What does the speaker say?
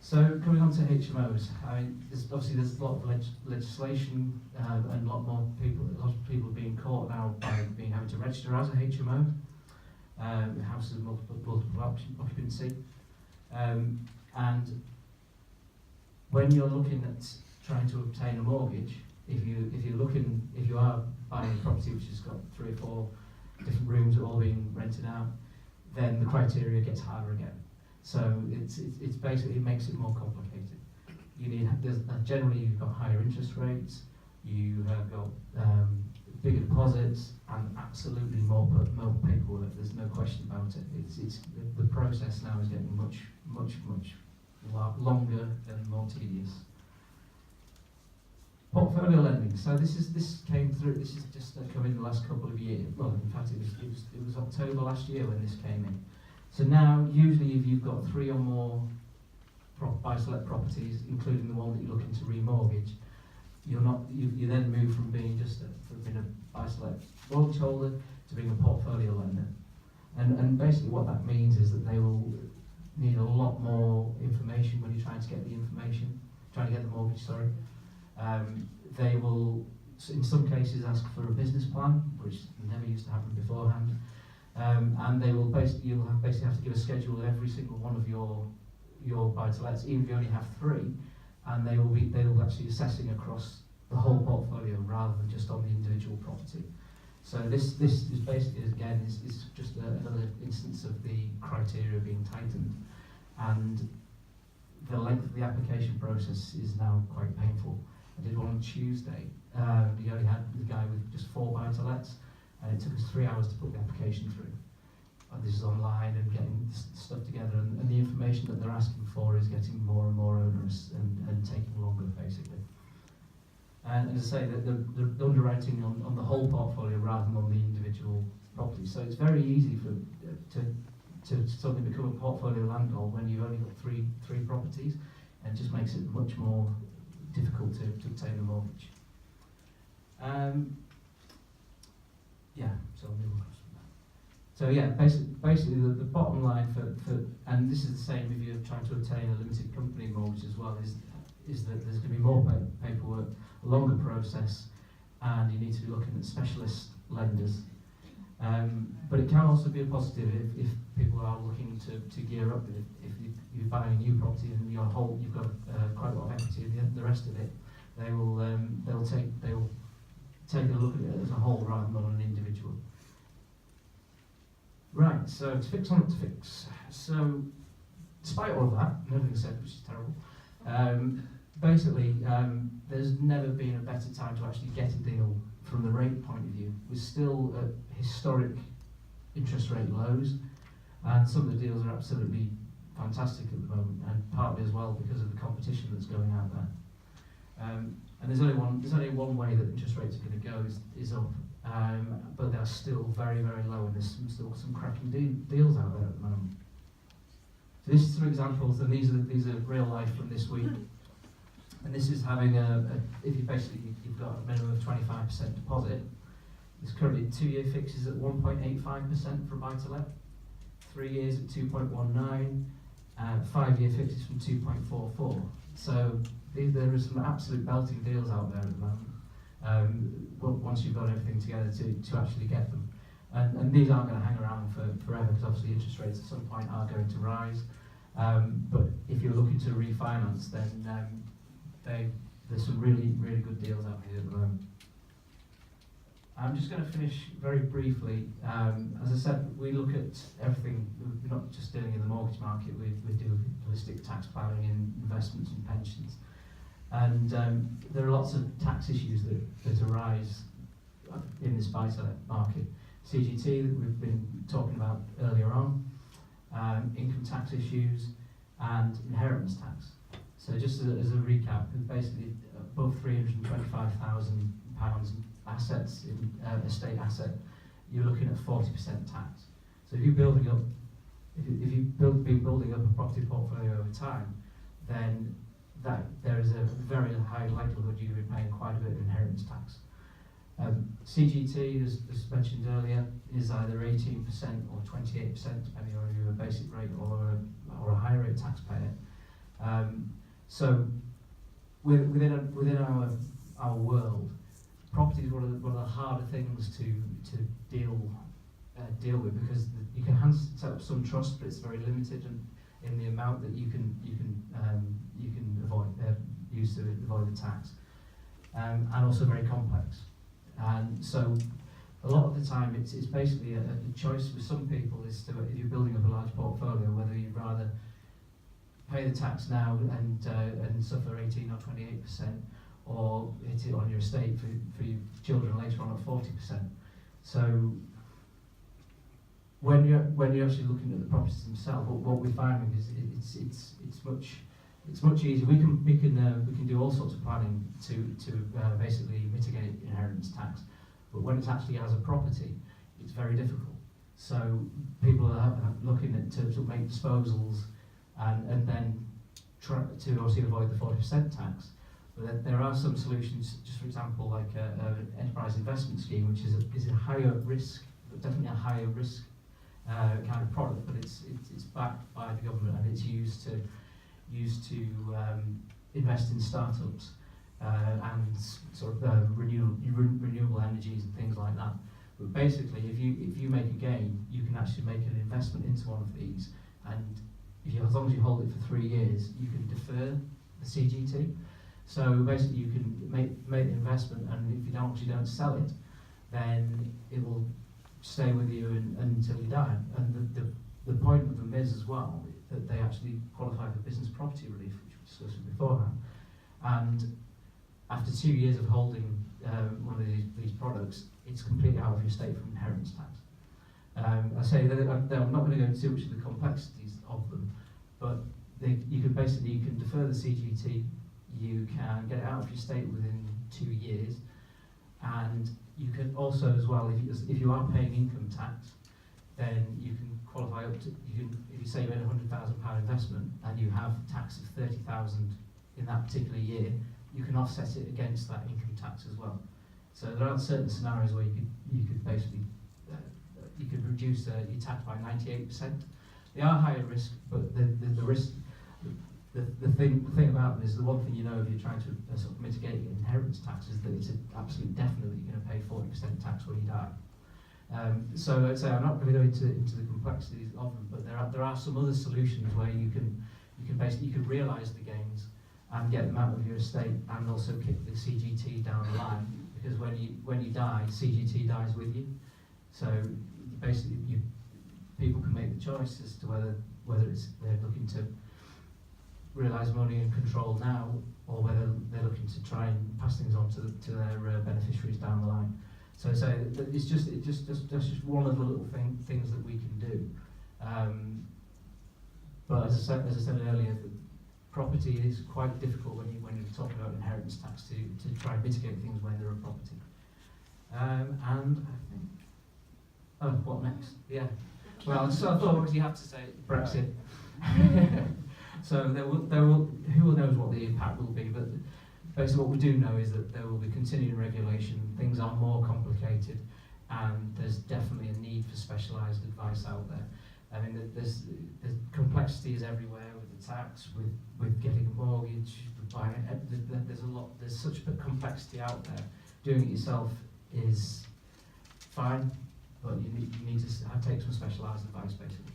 So coming on to HMOs, I mean, there's a lot of legislation and a lot of people being caught now by having to register as a HMO, houses of multiple occupancy, and when you're looking at trying to obtain a mortgage, if you are buying a property which has got 3 or 4 different rooms all being rented out, then the criteria gets harder again. So it's basically, it makes it more complicated. Generally you've got higher interest rates, you have got bigger deposits, and absolutely more paperwork. There's no question about it. The process now is getting much longer and more tedious. Portfolio lending. So this came through. This is just come in the last couple of years. Well, in fact, it was October last year when this came in. So now, usually, if you've got 3 or more buy-to-let properties, including the one that you're looking to remortgage, you then move from being being a buy-to-let mortgage holder to being a portfolio lender. And basically, what that means is that they will need a lot more information when you're trying to get the mortgage. Sorry. They will, in some cases, ask for a business plan, which never used to happen beforehand. And they will you'll basically have to give a schedule of every single one of your buy-to-lets, even if you only have 3, and they will actually assessing across the whole portfolio rather than just on the individual property. So this is basically, again, is just another instance of the criteria being tightened, and the length of the application process is now quite painful. I did one on Tuesday. We only had the guy with just 4 buy-to-lets, and it took us 3 hours to put the application through. This is online and getting stuff together, and the information that they're asking for is getting more and more onerous and taking longer, basically. And as I say, the underwriting on the whole portfolio rather than on the individual property. So it's very easy to suddenly become a portfolio landlord when you've only got three properties, and it just makes it much more difficult to obtain a mortgage. So I'll move across from that. So yeah, basically the bottom line for and this is the same if you're trying to obtain a limited company mortgage as well, is that there's going to be more paperwork, a longer process, and you need to be looking at specialist lenders. But it can also be a positive if people are looking to gear up. If you're buying a new property and you've got quite a lot of equity in the rest of it, they'll take a look at it as a whole rather than on an individual. Right, so to fix on it to fix. So despite all of that, everything said, which is terrible, basically there's never been a better time to actually get a deal from the rate point of view. We're still at historic interest rate lows, and some of the deals are absolutely fantastic at the moment, and partly as well because of the competition that's going out there. And there's only one way that interest rates are going to go is up, but they're still very, very low, and there's still some cracking deals out there at the moment. So this is some examples, and these are real life from this week. And this is having if you've got a minimum of 25% deposit. There's currently 2-year fixes at 1.85% for buy-to-let, 3 years at 2.19, 5-year fixes from 2.44. So there are some absolute belting deals out there at the moment. Once you've got everything together to actually get them, and these aren't going to hang around forever, because obviously interest rates at some point are going to rise. But if you're looking to refinance, then there's some really, really good deals out here at the moment. I'm just going to finish very briefly. As I said, we look at everything. We're not just dealing in the mortgage market. We do holistic tax planning and investments and pensions. And there are lots of tax issues that arise in this buy-to-let market. CGT that we've been talking about earlier on, income tax issues, and inheritance tax. So just as a recap, basically above £325,000 assets in estate asset, you're looking at 40% tax. So if you've been building up a property portfolio over time, then there is a very high likelihood you'll be paying quite a bit of inheritance tax. CGT, as mentioned earlier, is either 18% or 28%, depending on if you're a basic rate or a higher rate taxpayer. So within our world, property is one of the harder things to deal with, because you can set up some trust, but it's very limited in the amount that you can avoid use to avoid the tax, and also very complex. And so a lot of the time it's basically a choice for some people is to, if you're building up a large portfolio, whether you'd rather pay the tax now and suffer 18 or 28%, or hit it on your estate for your children later on at 40%. So when you're actually looking at the properties themselves, what we're finding is it's much easier. We can do all sorts of planning to basically mitigate inheritance tax, but when it's actually as a property, it's very difficult. So people are looking at to make disposals and then try to obviously avoid the 40% tax. But there are some solutions, just for example, like an enterprise investment scheme, which is a higher risk, but definitely a higher risk kind of product, but it's backed by the government, and it's used to invest in startups and sort of renewable energies and things like that. But basically, if you make a gain, you can actually make an investment into one of these, and as long as you hold it for 3 years, you can defer the CGT. So basically, you can make the investment, and if you don't sell it, then it will stay with you until you die. And the point of them is as well that they actually qualify for business property relief, which we discussed beforehand. And after 2 years of holding one of these products, it's completely out of your estate from inheritance tax. I say that I'm not going to go into too much of the complexities of them, but you can defer the CGT. You can get it out of your estate within 2 years, and you can also, as well, if you are paying income tax, then you can qualify up to, if you say you made a £100,000 investment and you have tax of 30,000 in that particular year, you can offset it against that income tax as well. So there are certain scenarios where you could basically you could reduce your tax by 98%. They are higher risk, but the risk. The thing about them is, the one thing you know if you're trying to sort of mitigate inheritance tax is that it's absolutely definitely going to pay 40% tax when you die. So I'd say I'm not going to go into the complexities of them, but there are some other solutions where you can realise the gains and get them out of your estate, and also kick the CGT down the line, because when you die, CGT dies with you. So basically, people can make the choice as to whether they're looking to realise money and control now, or whether they're looking to try and pass things on to their beneficiaries down the line. So it's just one of the little things that we can do. But as I said earlier, property is quite difficult when you're talking about inheritance tax to try and mitigate things when they're a property. And I think, what next? Yeah. Well, so I thought you have to say Brexit. So who knows what the impact will be, but basically what we do know is that there will be continuing regulation, things are more complicated, and there's definitely a need for specialised advice out there. I mean, there's complexities everywhere with the tax, with getting a mortgage, with buying it. There's such a complexity out there. Doing it yourself is fine, but you need to take some specialised advice, basically.